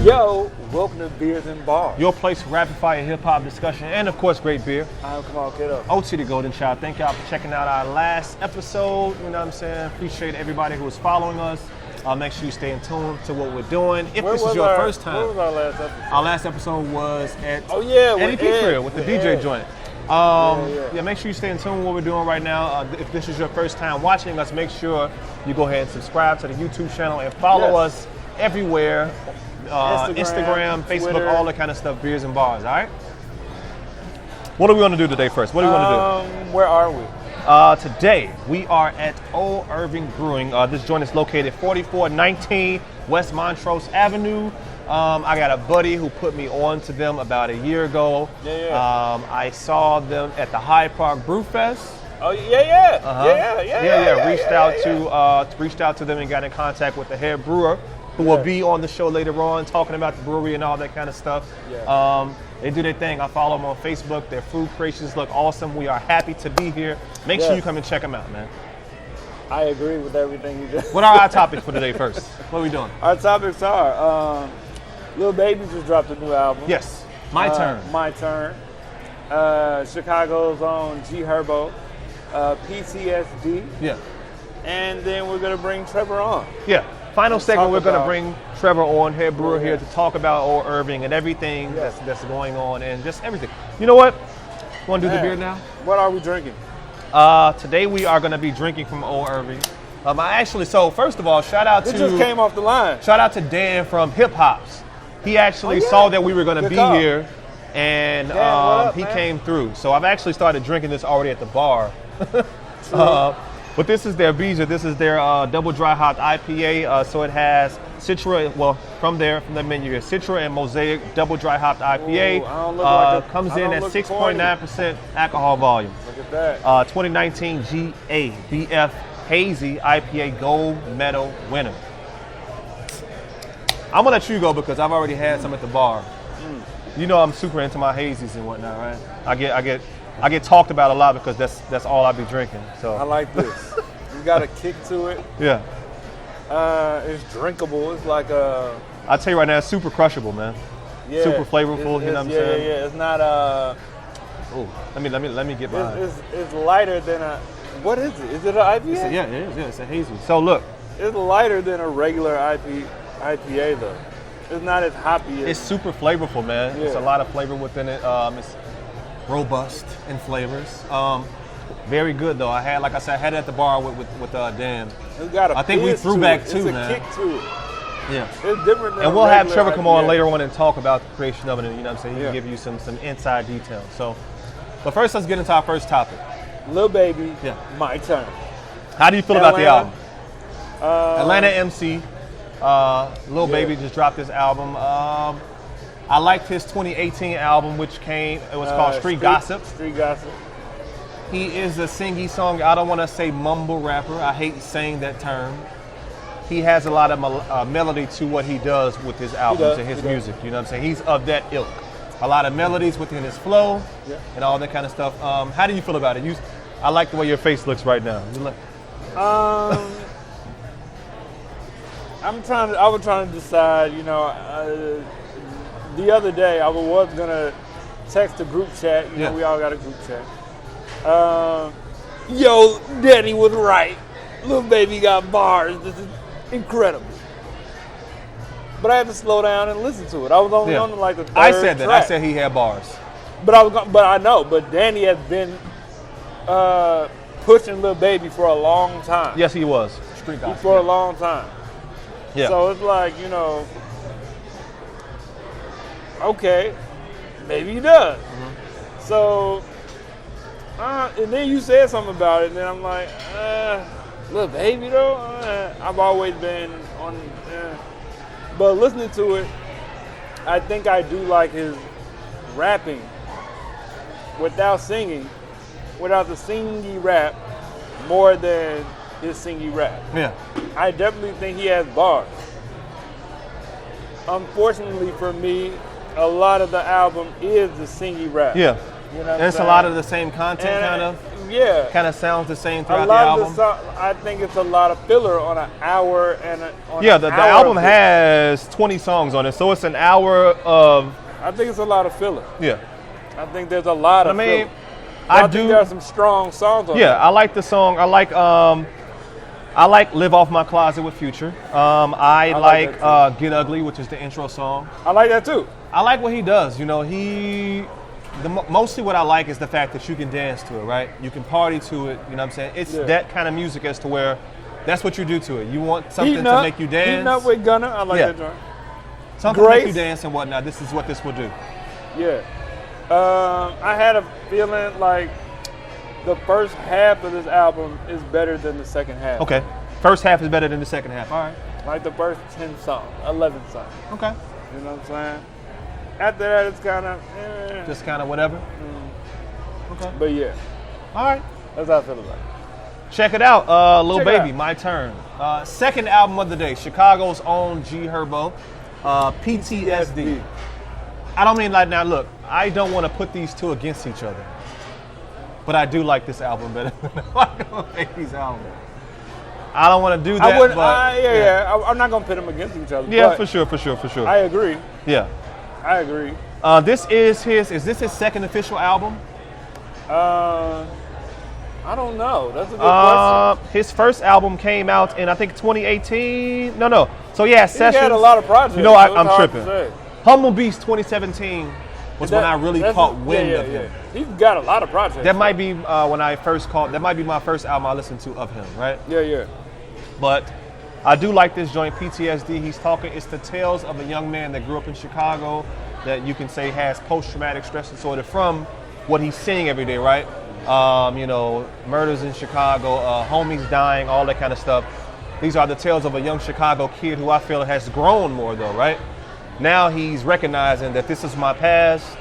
Yo, welcome to Beers and Bars. Your place for rapid fire hip hop discussion and of course great beer. Come on, kiddo. OT the Golden Child. Thank y'all for checking out our last episode. You know what I'm saying? Appreciate everybody who is following us. Make sure you stay in tune to what we're doing. If this is your first time. Where was our last episode? Our last episode was at Eddie P Crib with the DJ joint. Yeah, make sure you stay in tune with what we're doing right now. If this is your first time watching us, make sure you go ahead and subscribe to the YouTube channel and follow us everywhere. Instagram, Facebook, Twitter. All that kind of stuff, Beers and Bars, all right? What are we going to do today first? What do we want to do? Where are we? Today, we are at Old Irving Brewing. This joint is located 4419 West Montrose Avenue. I got a buddy who put me on to them about a year ago. I saw them at the Hyde Park Brew Fest. Oh yeah. Reached out to them and got in contact with the head brewer, who will be on the show later on, talking about the brewery and all that kind of stuff. They do their thing. I follow them on Facebook. Their food creations look awesome. We are happy to be here. Make sure you come and check them out, man. I agree with everything you just. What are our topics for today first? What are we doing? Our topics are Lil Baby just dropped a new album. Yes, My Turn. My Turn. Chicago's own Herbo. PTSD. Yeah. And then we're going to bring Trevor on. Yeah. Final segment, we're going to bring Trevor on, head brewer here, to talk about Old Irving and everything that's going on and just everything. You know what? You want to do the beer now? What are we drinking? Today we are going to be drinking from Old Irving. First of all, shout out to... It just came off the line. Shout out to Dan from Hip Hops. He actually saw that we were going to be here, and he came through. So I've actually started drinking this already at the bar. But this is their Beezer. This is their double dry hopped IPA. So it has Citra. Well, from the menu here, Citra and Mosaic double dry hopped IPA. Comes in at 6.9% alcohol volume. Look at that. 2019 GABF Hazy IPA Gold Medal winner. I'm gonna let you go because I've already had some at the bar. You know I'm super into my hazies and whatnot, right? I get talked about a lot because that's all I be drinking. So I like this. You got a kick to it. Yeah. It's drinkable. It's like a. I tell you right now, it's super crushable, man. Yeah. Super flavorful. You know what I'm saying? Yeah. It's not Oh, let me get mine. It's lighter than a. What is it? Is it an IPA? Yeah, it is. Yeah, it's a hazy. So look. It's lighter than a regular IPA though. It's not as hoppy. It's super flavorful, man. Yeah. It's a lot of flavor within it. It's robust in flavors. Very good though. I had it at the bar with Dan. It's got a I think we threw back too, it's man. It's a kick to it. Yeah. It's different than and we'll have Trevor IPA. come on later on and talk about the creation of it, and you know what I'm saying? He can give you some inside details. So, but first let's get into our first topic. Lil Baby, My Turn. How do you feel about the album? Atlanta MC. Lil Baby just dropped this album. I liked his 2018 album, which it was called Street Gossip. Street Gossip. He is a singy song. I don't want to say mumble rapper. I hate saying that term. He has a lot of melody to what he does with his albums and his music. You know what I'm saying? He's of that ilk. A lot of melodies within his flow and all that kind of stuff. How do you feel about it? I like the way your face looks right now. I was trying to decide, the other day I was gonna text a group chat. You know, we all got a group chat. Yo, Daddy was right. Lil Baby got bars. This is incredible. But I had to slow down and listen to it. I was only on the third I said that. track. I said he had bars. But I know. But Danny has been pushing Lil Baby for a long time. Yes, he was. Street Gossip. For a long time. Yeah. So it's like, okay, maybe he does. Mm-hmm. So, and then you said something about it, and then I'm like, Lil Baby though? I've always been on, but listening to it, I think I do like his rapping without singing, without the singy rap, more than his singy rap. Yeah. I definitely think he has bars. Unfortunately for me, a lot of the album is the singy rap. Yeah. You know, it's a lot of the same content, and, kind of. Yeah. Kind of sounds the same throughout a lot the album. Of the I think it's a lot of filler on an hour and the album has 20 songs on it, so it's an hour of. I think it's a lot of filler. Yeah. I think there's a lot of filler. I think there are some strong songs on it. Yeah, I like the song. I like Live Off My Closet with Future. I like Get Ugly, which is the intro song. I like that too. I like what he does. You know, mostly what I like is the fact that you can dance to it, right? You can party to it, you know what I'm saying? It's that kind of music as to where that's what you do to it. You want something to make you dance. Heating Up with Gunna, I like that joint. Something to make you dance and whatnot. This is what this will do. Yeah. I had a feeling like the first half of this album is better than the second half. Okay. First half is better than the second half. All right. Like the first 10 songs, 11 songs. Okay. You know what I'm saying? After that, it's kind of just kind of whatever. Okay. But yeah. All right. That's how I feel about it. Check it out. Lil Baby, My Turn. Second album of the day. Chicago's own G Herbo. PTSD. I don't mean like now. Look, I don't want to put these two against each other, but I do like this album better than Lil Baby's album. I don't want to do that. I wouldn't. I'm not gonna put them against each other. Yeah, for sure. I agree. Yeah. I agree. This is this his second official album? I don't know. That's a good question. His first album came out in I think 2018. No. So yeah, Sessions. He had a lot of projects. You know, I'm tripping. Humble Beast 2017 was when I really caught wind of him. He's got a lot of projects. That might be when I first caught. That might be my first album I listened to of him, right? Yeah. But I do like this joint, PTSD. He's talking. It's the tales of a young man that grew up in Chicago that you can say has post-traumatic stress disorder from what he's seeing every day, right? You know, murders in Chicago, homies dying, all that kind of stuff. These are the tales of a young Chicago kid who I feel has grown more, though, right? Now he's recognizing that this is my past,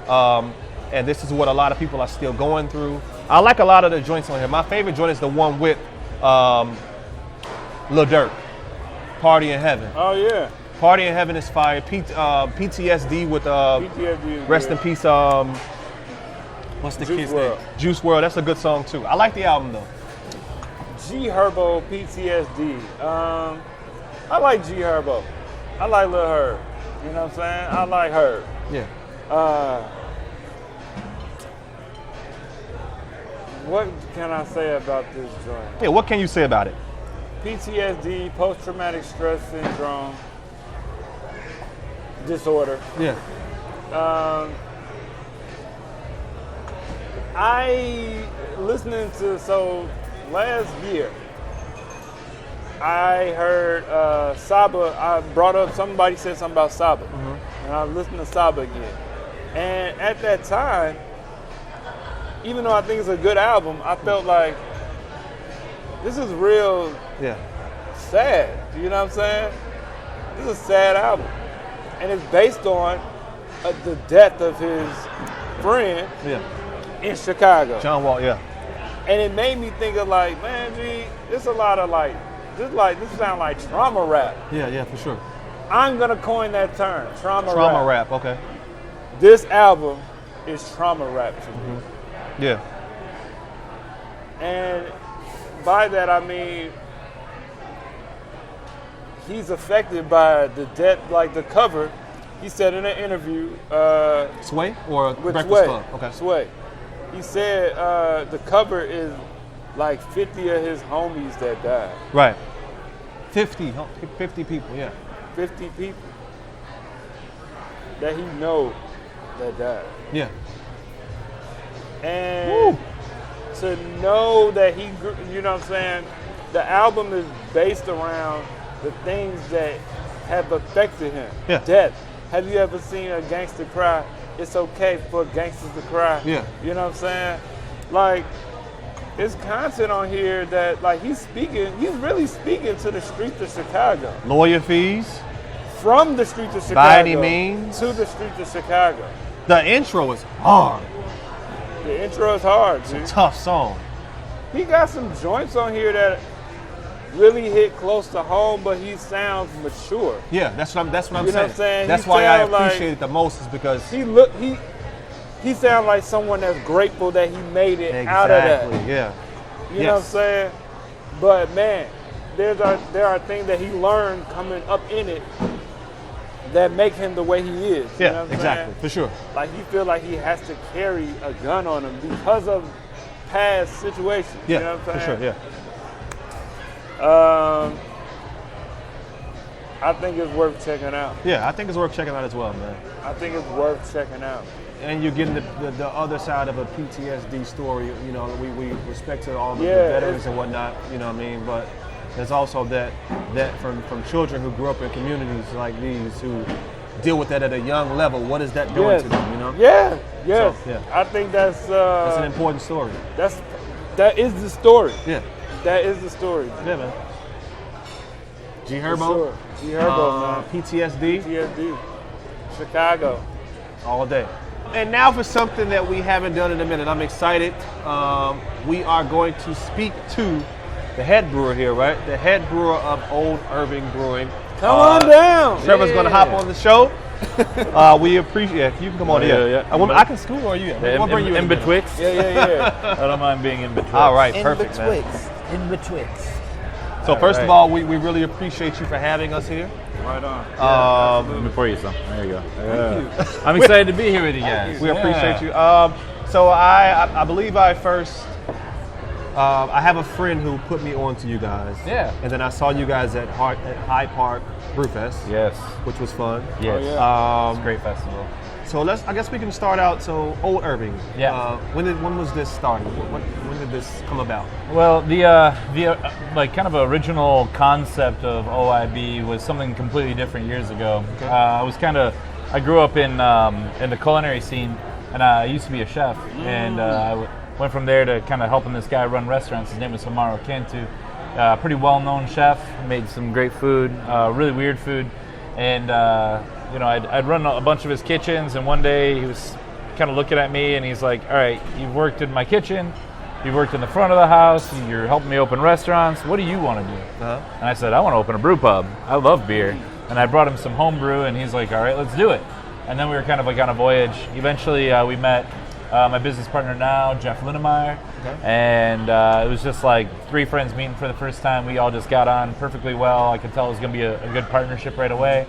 and this is what a lot of people are still going through. I like a lot of the joints on here. My favorite joint is the one with Lil Durk, Party in Heaven. Oh, yeah. Party in Heaven is fire. PTSD with PTSD Rest in Peace. What's the kid's name? Juice WRLD. That's a good song too. I like the album though. G Herbo, PTSD. I like G Herbo. I like Lil Herb. You know what I'm saying? I like Herb. Yeah. What can I say about this joint? Yeah. What can you say about it? PTSD, post-traumatic stress syndrome disorder. Yeah. Last year I heard Saba. I brought up, somebody said something about Saba, and I listened to Saba again. And at that time, even though I think it's a good album, I felt like this is real sad. You know what I'm saying? This is a sad album. And it's based on the death of his friend in Chicago. John Wall, And it made me think of like, man, G, it's a lot of this sound like trauma rap. Yeah, for sure. I'm gonna coin that term, trauma rap. Okay. This album is trauma rap to me. Yeah. And by that I mean he's affected by the death, like the cover. He said in an interview, Sway or with Breakfast Sway. Club? Okay. Sway. He said the cover is like 50 of his homies that died. Right. 50 people, yeah. 50 people that he know that died. Yeah. And to know that he, you know what I'm saying, the album is based around the things that have affected him. Yeah. Death. Have you ever seen a gangster cry? It's okay for gangsters to cry. Yeah. You know what I'm saying? Like, there's content on here that, like, he's really speaking to the streets of Chicago. Lawyer fees. From the streets of Chicago. By any means. To the streets of Chicago. The intro is hard. The intro is hard, dude. It's a tough song. He got some joints on here that really hit close to home, but he sounds mature. Yeah, that's what I'm saying. What I'm saying? That's why I appreciate it the most, is because he sounds like someone that's grateful that he made it out of that. Exactly. Yeah. You know what I'm saying? But man, there are things that he learned coming up in it that make him the way he is. Yeah, you know what I'm exactly, saying? for sure. Like he feel like he has to carry a gun on him because of past situations. Yeah, you know what I'm for saying? sure. Yeah. I think it's worth checking out. Yeah, I think it's worth checking out as well, man. I think it's worth checking out. And you're getting the other side of a PTSD story. You know, we respect to all the veterans and whatnot. You know what I mean? But there's also that from children who grew up in communities like these who deal with that at a young level. What is that doing to them? You know? Yeah. Yes. So, yeah. I think that's an important story. That is the story. Yeah. That is the story. Yeah, man. G Herbo. Sure. G Herbo, man. PTSD. PTSD. Chicago. All day. And now for something that we haven't done in a minute. I'm excited. We are going to speak to the head brewer here, right? The head brewer of Old Irving Brewing. Come on down. Trevor's going to hop on the show. We appreciate it. You can come on here. Yeah. I can scoot or you? We'll bring you in betwixt. Yeah. I don't mind being in betwixt. All right, perfect, man. In betwixt. So first of all, we really appreciate you for having us here. Right on. Let me pour you some. There you go. Yeah. I'm excited to be here with you guys. We appreciate you. So I believe I have a friend who put me on to you guys. Yeah. And then I saw you guys at Hyde Park Brewfest. Yes. Which was fun. Yes. Oh, yeah. It's a great festival. So I guess we can start out. So Old Irving. Yeah. When was this started? When did this come about? Well, the like kind of original concept of OIB was something completely different years ago. Okay. I grew up in the culinary scene, and I used to be a chef, and I went from there to kind of helping this guy run restaurants. His name was Samaro Cantu, pretty well-known chef. Made some great food, really weird food, and I'd run a bunch of his kitchens. And one day he was kind of looking at me, and he's like, "All right, you've worked in my kitchen, you've worked in the front of the house, and you're helping me open restaurants. What do you want to do?" Uh-huh. And I said, "I want to open a brew pub. I love beer." And I brought him some home brew, and he's like, "All right, let's do it." And then we were kind of like on a voyage. Eventually, we met my business partner now, Jeff Linnemeyer, and it was just like three friends meeting for the first time. We all just got on perfectly well. I could tell it was going to be a good partnership right away.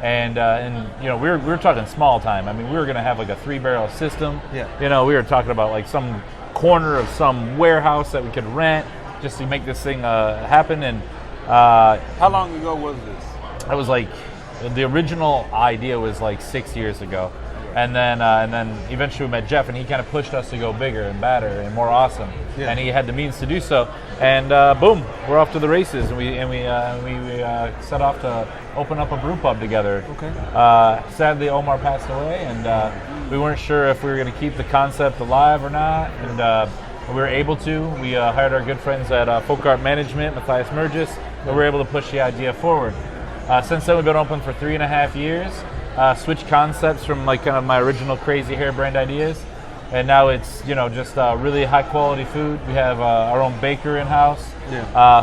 And we were talking small time. I mean, we were going to have like a 3-barrel system. Yeah. We were talking about like some corner of some warehouse that we could rent just to make this thing happen. And How long ago was this? I was like, the original idea was like 6 years ago, and then eventually we met Jeff, and he kind of pushed us to go bigger and badder and more awesome, and he had the means to do so, and boom, we're off to the races, and we set off to open up a brew pub together. Okay. Sadly, Omar passed away, and we weren't sure if we were going to keep the concept alive or not, and we were able to. We hired our good friends at Folk Art Management, Matthias Mergis, and we were able to push the idea forward. Since then, we've been open for 3.5 years. Switched concepts from like kind of my original crazy hair brand ideas, and now it's just really high quality food. We have our own baker in house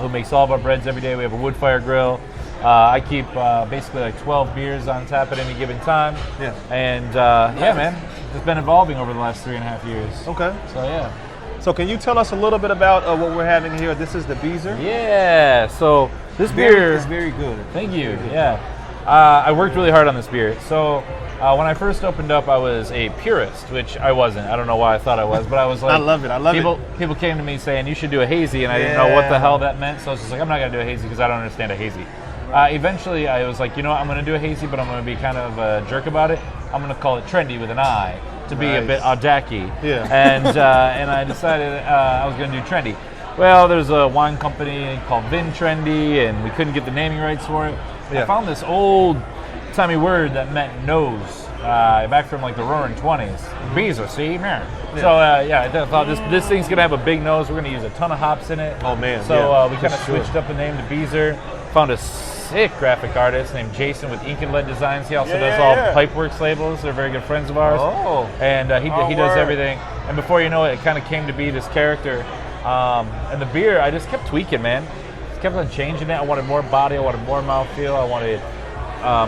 who makes all of our breads every day. We have a wood fire grill. I keep basically like 12 beers on tap at any given time. Yeah. And man, it's been evolving over the last 3.5 years. Okay. So yeah. So can you tell us a little bit about what we're having here? This is the Beezer. Yeah. So this beer is very good. Thank you. Yeah. I worked really hard on this beer. So when I first opened up, I was a purist, which I wasn't. I don't know why I thought I was, but I was like, I love it. People came to me saying, "You should do a hazy," and I didn't know what the hell that meant. So I was just like, I'm not going to do a hazy because I don't understand a hazy. Eventually, I was like, you know what? I'm going to do a hazy, but I'm going to be kind of a jerk about it. I'm going to call it trendy with an I to be a bit audacious. Yeah. And I decided I was going to do trendy. Well, there's a wine company called Vin Trendy, and we couldn't get the naming rights for it. Yeah. I found this old-timey word that meant nose, back from like the roaring 20s. Beezer, see? Yeah. So, I thought this thing's going to have a big nose. We're going to use a ton of hops in it. Oh, man. So we kind of switched up the name to Beezer. Found a sick graphic artist named Jason with ink and lead designs. He also does all Pipeworks labels. They're very good friends of ours. Oh. And he does everything. And before you know it, it kind of came to be this character. And the beer, I just kept tweaking, man. Just kept on changing it. I wanted more body. I wanted more mouthfeel. I wanted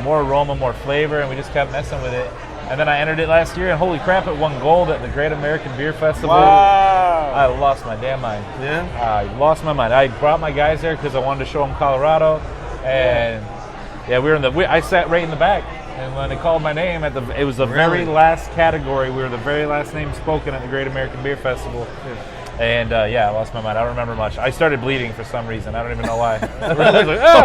more aroma, more flavor. And we just kept messing with it. And then I entered it last year, and holy crap, it won gold at the Great American Beer Festival. Wow. I lost my damn mind. Yeah? I lost my mind. I brought my guys there because I wanted to show them Colorado. And yeah, I sat right in the back. And when they called my name, it was the very last category. We were the very last name spoken at the Great American Beer Festival. Yeah. And I lost my mind. I don't remember much. I started bleeding for some reason. I don't even know why.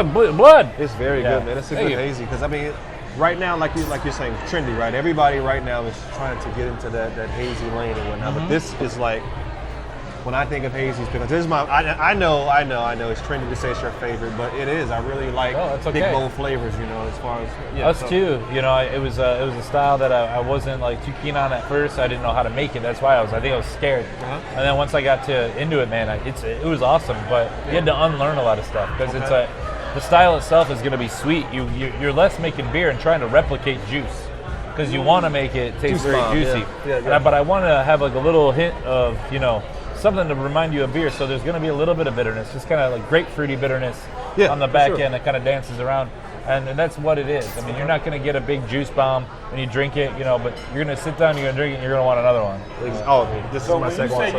Blood. It's very good, man. It's a good hazy. Because, I mean, right now, like you're saying, trendy, right? Everybody right now is trying to get into that hazy lane and whatnot. But this is like, when I think of hazies, because this is I know it's trendy to say it's your favorite, but it is. I really like big, bold flavors, as far as us too. It was a style that I wasn't like too keen on at first. I didn't know how to make it. That's why I think I was scared. And then once I got into it, man, it was awesome. But you had to unlearn a lot of stuff because it's the style itself is going to be sweet. You're less making beer and trying to replicate juice because you want to make it taste very juicy. But I want to have like a little hint of something to remind you of beer, so there's going to be a little bit of bitterness, just kind of like grapefruity bitterness on the back end that kind of dances around, and that's what it is. I mean, you're not going to get a big juice bomb when you drink it, but you're going to sit down, you're going to drink it, and you're going to want another one. This is my second one.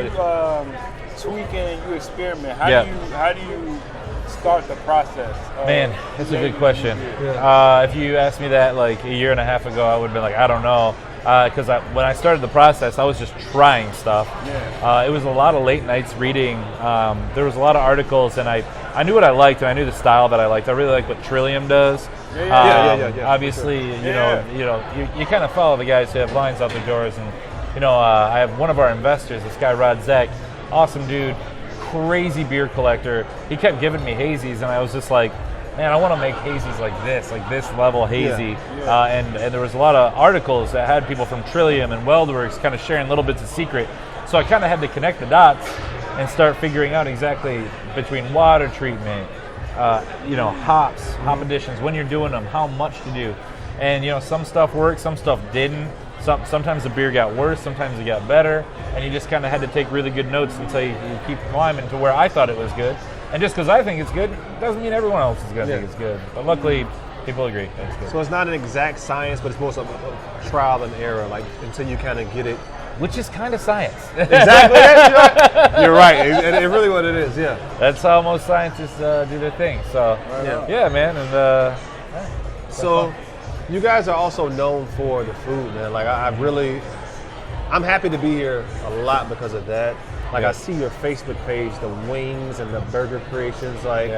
So when you say you tweak and you experiment, how do you start the process? Man, that's a good question. If you asked me that like a year and a half ago, I would have been like, I don't know. Because when I started the process, I was just trying stuff. It was a lot of late nights reading. There was a lot of articles, and I knew what I liked, and I knew the style that I liked. I really like what Trillium does. Obviously, you kind of follow the guys who have lines out the doors, and I have one of our investors, this guy Rod Zek, awesome dude, crazy beer collector. He kept giving me hazies, and I was just like, man, I want to make hazies like this level hazy. And there was a lot of articles that had people from Trillium and Weldworks kind of sharing little bits of secret. So I kind of had to connect the dots and start figuring out exactly between water treatment, hops, hop additions, when you're doing them, how much to do. And, some stuff worked, some stuff didn't. Sometimes the beer got worse, sometimes it got better. And you just kind of had to take really good notes until you keep climbing to where I thought it was good. And just because I think it's good doesn't mean everyone else is going to think it's good. But luckily, people agree that it's good. So it's not an exact science, but it's most of a trial and error, like until you kind of get it. Which is kind of science. Exactly. You're right. It's really what it is, That's how most scientists do their thing. So, man. And so you guys are also known for the food, man. Like, I'm happy to be here a lot because of that. Like, I see your Facebook page, the wings and the burger creations. Like,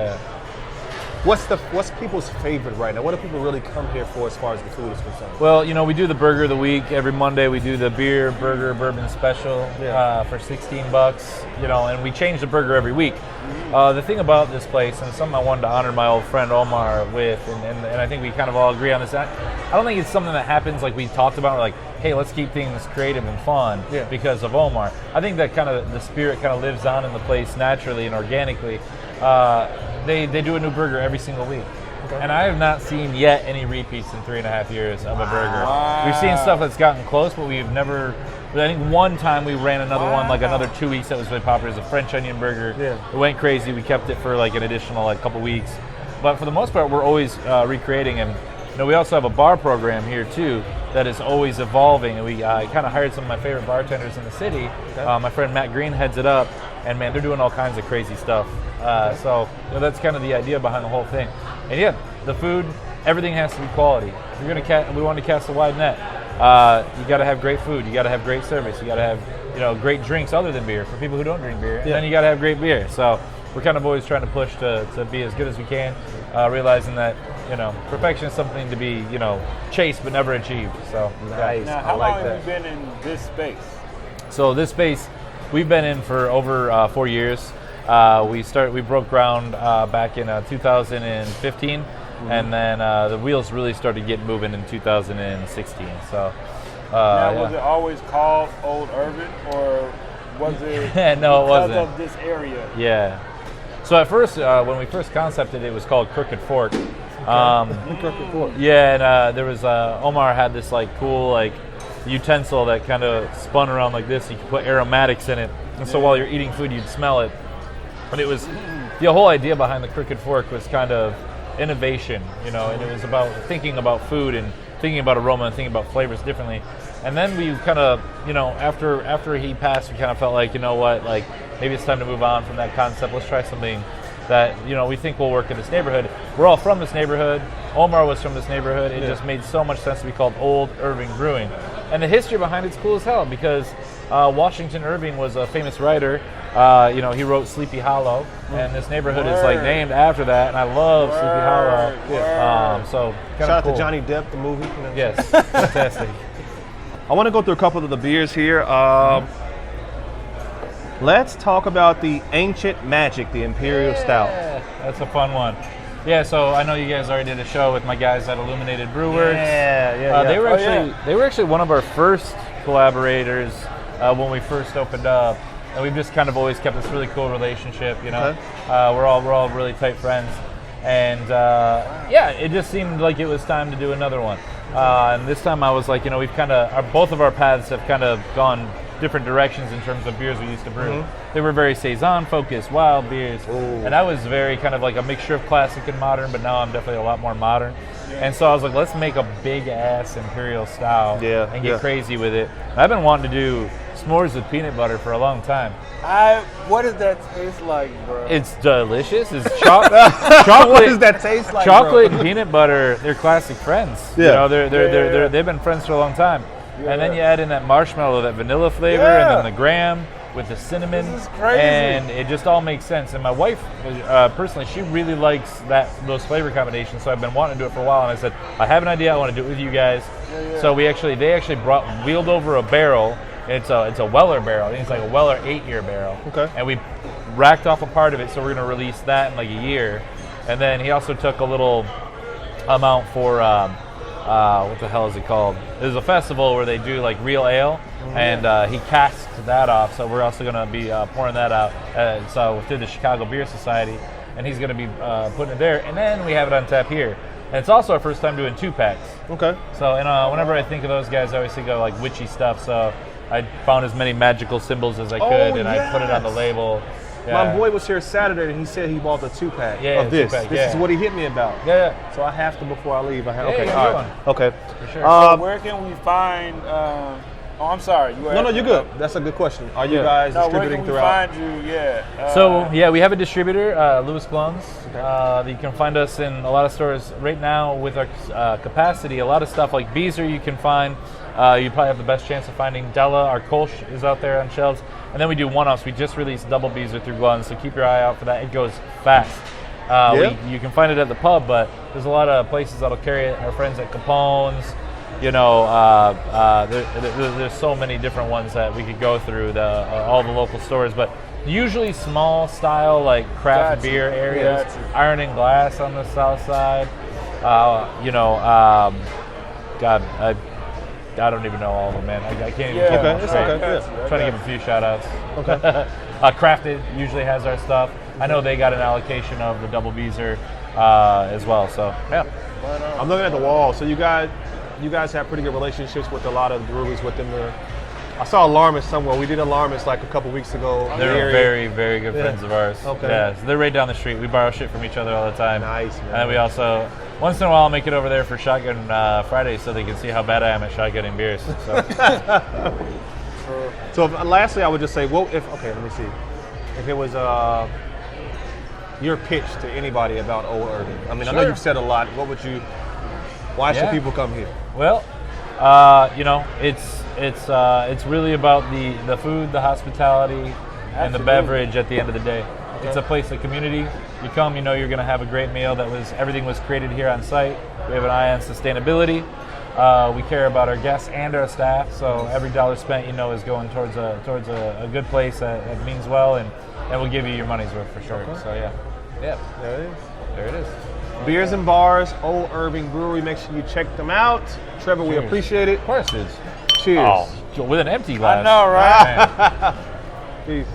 what's people's favorite right now? What do people really come here for as far as the food is concerned? Well, we do the burger of the week. Every Monday we do the beer, burger, bourbon special for $16, and we change the burger every week. The thing about this place, and something I wanted to honor my old friend Omar with, and I think we kind of all agree on this, I don't think it's something that happens like we talked about, like, hey, let's keep things creative and fun because of Omar. I think that kind of the spirit kind of lives on in the place naturally and organically. They do a new burger every single week. And I have not seen yet any repeats in 3.5 years of a burger. We've seen stuff that's gotten close, but we've never. I think one time we ran another one, like another 2 weeks that was really popular. It was a French onion burger. It went crazy. We kept it for like an additional couple weeks. But for the most part, we're always recreating. And we also have a bar program here too that is always evolving. And we kind of hired some of my favorite bartenders in the city. My friend Matt Green heads it up, and man, they're doing all kinds of crazy stuff. So that's kind of the idea behind the whole thing. And the food, everything has to be quality. If you're gonna we want to cast a wide net. You got to have great food. You got to have great service. You got to have great drinks other than beer for people who don't drink beer. And then you got to have great beer. So we're kind of always trying to push to be as good as we can, realizing that perfection is something to be chased but never achieved. So nice. Now, how long have you been in this space? So this space we've been in for over 4 years. We broke ground back in 2015. And then the wheels really started getting moving in 2016. So, now, was it always called Old Irving, or was it no, it wasn't. Because of this area? Yeah. So at first, when we first concepted it was called Crooked Fork. Crooked Fork. Yeah, and there was Omar had this cool utensil that kind of spun around like this. You could put aromatics in it, and so while you're eating food, you'd smell it. And it was the whole idea behind the Crooked Fork was kind of innovation, and it was about thinking about food and thinking about aroma and thinking about flavors differently. And then we kind of, after he passed, we kind of felt like, you know what, like maybe it's time to move on from that concept. Let's try something that, we think will work in this neighborhood. We're all from this neighborhood. Omar was from this neighborhood. It just made so much sense to be called Old Irving Brewing. And the history behind it's cool as hell because Washington Irving was a famous writer. He wrote Sleepy Hollow, and this neighborhood is like named after that. And I love Sleepy Hollow. So shout out cool. to Johnny Depp, the movie. Yes, fantastic. I want to go through a couple of the beers here. Let's talk about the Ancient Magic, the Imperial Stout. That's a fun one. Yeah, so I know you guys already did a show with my guys at Illuminated Brewers. They were actually one of our first collaborators when we first opened up, and we've just kind of always kept this really cool relationship. We're all really tight friends, and it just seemed like it was time to do another one. And this time I was like, we've kind of both of our paths have kind of gone different directions in terms of beers we used to brew. They were very saison focused, wild beers, and I was very kind of like a mixture of classic and modern, but now I'm definitely a lot more modern. And so I was like, let's make a big ass Imperial Stout and get crazy with it. I've been wanting to do s'mores with peanut butter for a long time. What does that taste like, bro? It's delicious. It's chocolate. What does that taste like, chocolate and peanut butter, they're classic friends. They've been friends for a long time. And then you add in that marshmallow, that vanilla flavor, and then the graham with the cinnamon. This is crazy. And it just all makes sense. And my wife, personally, she really likes those flavor combinations. So I've been wanting to do it for a while. And I said, I have an idea. I want to do it with you guys. So they actually wheeled over a barrel. It's a Weller barrel. I think it's like a Weller 8-year barrel. Okay. And we racked off a part of it. So we're going to release that in like a year. And then he also took a little amount for... what the hell is it called? There's a festival where they do like real ale, and he casked that off. So we're also going to be pouring that out. So through the Chicago Beer Society, and he's going to be putting it there. And then we have it on tap here. And it's also our first time doing 2-packs. Okay. So whenever I think of those guys, I always think of like witchy stuff. So I found as many magical symbols as I could, and I put it on the label. Yeah. My boy was here Saturday, and he said he bought the 2-pack of this. 2-pack, this is what he hit me about. Yeah. So I have to before I leave. Okay, all right. Okay. For sure. So where can we find? I'm sorry. No, you're good. That's a good question. Are you guys distributing throughout? Where can we find you? So we have a distributor, Louis Blums. You can find us in a lot of stores right now with our capacity. A lot of stuff like Beezer you can find. You probably have the best chance of finding Della. Our Kolsch is out there on shelves. And then we do one-offs. We just released Double Beezer through Glenn, so keep your eye out for that. It goes fast. You can find it at the pub, but there's a lot of places that'll carry it. Our friends at Capone's, there's so many different ones that we could go through, all the local stores, but usually small style like craft beer areas. Iron and Glass on the south side. I don't even know all of them, man. I can't even keep them straight. Trying to give a few shout outs. Okay. Crafted usually has our stuff. I know they got an allocation of the Double Beezer as well. So I'm looking at the wall. So you guys have pretty good relationships with a lot of breweries within the. I saw Alarmist somewhere. We did Alarmist like a couple weeks ago. They're very, very good friends of ours. Okay. Yeah, so they're right down the street. We borrow shit from each other all the time. Nice, man. And then we also, once in a while, make it over there for Shotgun Friday so they can see how bad I am at shotgunning beers. So lastly, I would just say, let me see. If it was your pitch to anybody about Old Irving, I mean, I know you've said a lot. Why should people come here? Well, it's really about the food, the hospitality, and the beverage at the end of the day. Okay. It's a place of community. You come, you're going to have a great meal. Everything was created here on site. We have an eye on sustainability. We care about our guests and our staff. So every dollar spent, is going towards a good place that means well, and will give you your money's worth for sure. Okay. So there it is. BEERZ BARZ, Old Irving Brewery. Make sure you check them out. Trevor, we appreciate it. Of course it is. Cheers. Oh, with an empty glass. I know, right? Peace.